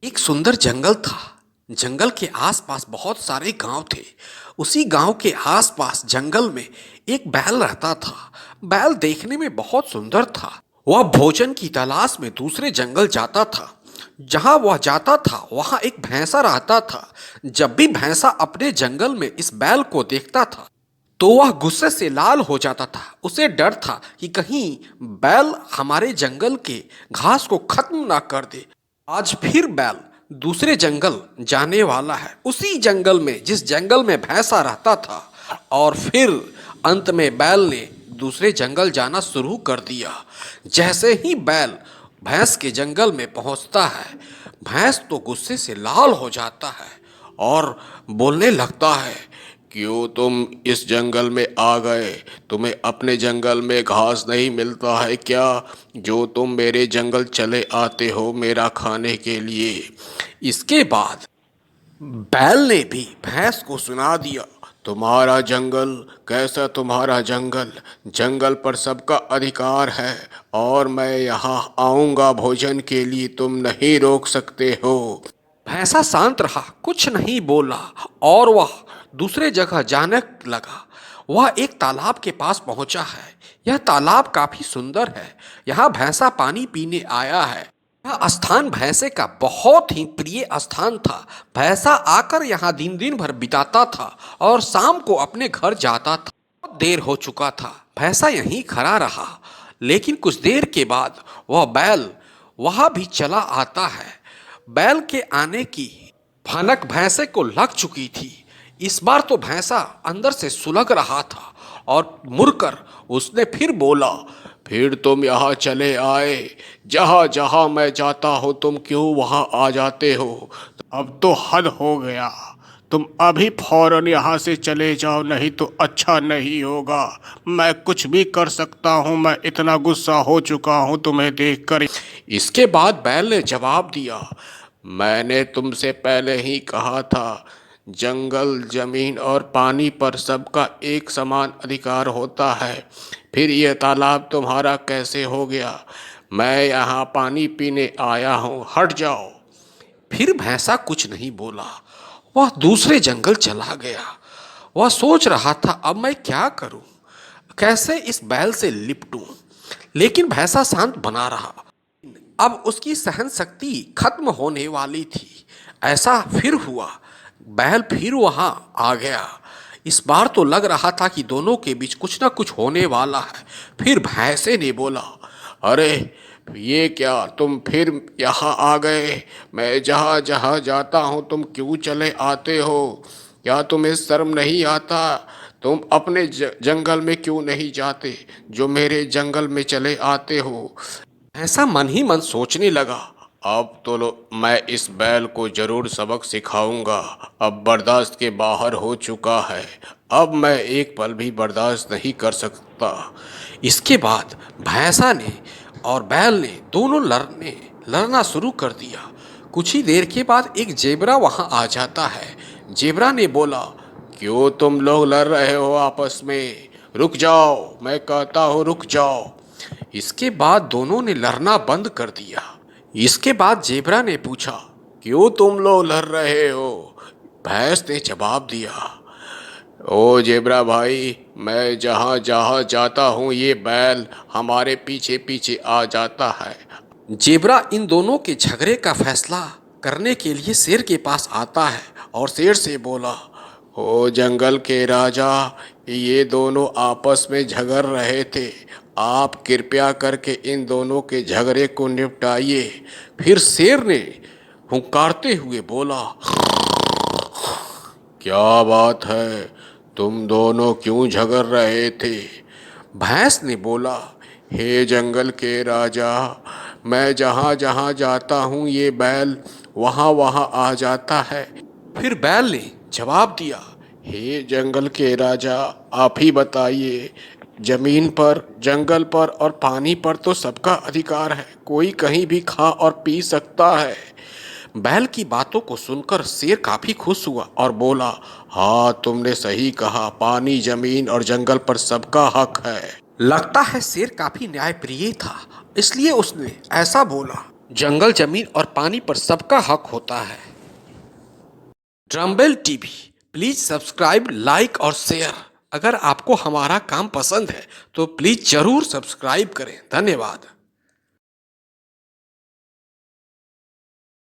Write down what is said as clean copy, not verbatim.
एक सुंदर जंगल था। जंगल के आसपास बहुत सारे गांव थे। उसी गांव के आसपास जंगल में एक बैल रहता था। बैल देखने में बहुत सुंदर था। वह भोजन की तलाश में दूसरे जंगल जाता था। जहां वह जाता था वहां एक भैंसा रहता था। जब भी भैंसा अपने जंगल में इस बैल को देखता था तो वह गुस्से से लाल हो जाता था। उसे डर था कि कहीं बैल हमारे जंगल के घास को खत्म ना कर दे। आज फिर बैल दूसरे जंगल जाने वाला है, उसी जंगल में जिस जंगल में भैंसा रहता था। और फिर अंत में बैल ने दूसरे जंगल जाना शुरू कर दिया। जैसे ही बैल भैंस के जंगल में पहुंचता है, भैंस तो गुस्से से लाल हो जाता है और बोलने लगता है, क्यों तुम इस जंगल में आ गए? तुम्हें अपने जंगल में घास नहीं मिलता है क्या, जो तुम मेरे जंगल चले आते हो मेरा खाने के लिए? इसके बाद बैल ने भी भैंस को सुना दिया, तुम्हारा जंगल कैसा? तुम्हारा जंगल, जंगल पर सबका अधिकार है और मैं यहाँ आऊँगा भोजन के लिए, तुम नहीं रोक सकते हो। भैंसा शांत रहा, कुछ नहीं बोला और वह दूसरे जगह जाने लगा। वह एक तालाब के पास पहुंचा है। यह तालाब काफी सुंदर है। यहाँ भैंसा पानी पीने आया है। यह स्थान भैंसे का बहुत ही प्रिय स्थान था। भैंसा आकर यहाँ दिन दिन भर बिताता था और शाम को अपने घर जाता था। बहुत देर हो चुका था, भैंसा यहीं खड़ा रहा। लेकिन कुछ देर के बाद वह बैल वहां भी चला आता है। बैल के आने की भनक भैंसे को लग चुकी थी। इस बार तो भैंसा अंदर से सुलग रहा था और मुड़कर उसने फिर बोला, फिर तुम यहाँ चले आए? जहाँ जहाँ मैं जाता हूँ तुम क्यों वहाँ आ जाते हो? अब तो हद हो गया। तुम अभी फौरन यहाँ से चले जाओ, नहीं तो अच्छा नहीं होगा। मैं कुछ भी कर सकता हूँ, मैं इतना गुस्सा हो चुका हूँ तुम्हें देखकर। इसके बाद बैल ने जवाब दिया, मैंने तुमसे पहले ही कहा था, जंगल, जमीन और पानी पर सबका एक समान अधिकार होता है। फिर यह तालाब तुम्हारा कैसे हो गया? मैं यहाँ पानी पीने आया हूँ, हट जाओ। फिर भैंसा कुछ नहीं बोला। वह दूसरे जंगल चला गया। वह सोच रहा था, अब मैं क्या करूं, कैसे इस बैल से लिपटूं। लेकिन भैंसा शांत बना रहा। अब उसकी सहन शक्ति खत्म होने वाली थी। ऐसा फिर हुआ, बैल फिर वहां आ गया। इस बार तो लग रहा था कि दोनों के बीच कुछ ना कुछ होने वाला है। फिर भैंसे ने बोला, अरे ये क्या, तुम फिर यहाँ आ गए? मैं जहाँ जहाँ जाता हूँ तुम क्यों चले आते हो? क्या तुम्हें शर्म नहीं आता? तुम अपने जंगल में क्यों नहीं जाते, जो मेरे जंगल में चले आते हो? ऐसा मन ही मन सोचने लगा, अब तो मैं इस बैल को जरूर सबक सिखाऊंगा। अब बर्दाश्त के बाहर हो चुका है। अब मैं एक पल भी बर्दाश्त नहीं कर सकता। इसके बाद भैंसा ने और बैल ने दोनों लड़ना शुरू कर दिया। कुछ ही देर के बाद एक जेबरा वहां आ जाता है। जेबरा ने बोला, क्यों तुम लोग लड़ रहे हो आपस में? रुक जाओ, मैं कहता हूँ रुक जाओ। इसके बाद दोनों ने लड़ना बंद कर दिया। इसके बाद जेबरा ने पूछा, क्यों तुम लोग लड़ रहे हो? भैंस ने जवाब दिया, ओ जेबरा भाई, मैं जहाँ जहाँ जाता हूँ ये बैल हमारे पीछे पीछे आ जाता है। जेबरा इन दोनों के झगड़े का फैसला करने के लिए शेर के पास आता है और शेर से बोला, ओ जंगल के राजा, ये दोनों आपस में झगड़ रहे थे, आप कृपया करके इन दोनों के झगड़े को निपटाइए। फिर शेर ने हुंकारते हुए बोला, क्या बात है, तुम दोनों क्यों झगड़ रहे थे? भैंस ने बोला, हे जंगल के राजा, मैं जहाँ जहाँ जाता हूँ ये बैल वहाँ वहाँ आ जाता है। फिर बैल ने जवाब दिया, हे जंगल के राजा, आप ही बताइए, जमीन पर, जंगल पर और पानी पर तो सबका अधिकार है, कोई कहीं भी खा और पी सकता है। बैल की बातों को सुनकर शेर काफी खुश हुआ और बोला, हाँ तुमने सही कहा, पानी, जमीन और जंगल पर सबका हक है। लगता है शेर काफी न्यायप्रिय था, इसलिए उसने ऐसा बोला। जंगल, जमीन और पानी पर सबका हक होता है। ड्रमबेल टीवी प्लीज सब्सक्राइब, लाइक और शेयर। अगर आपको हमारा काम पसंद है तो प्लीज जरूर सब्सक्राइब करें। धन्यवाद।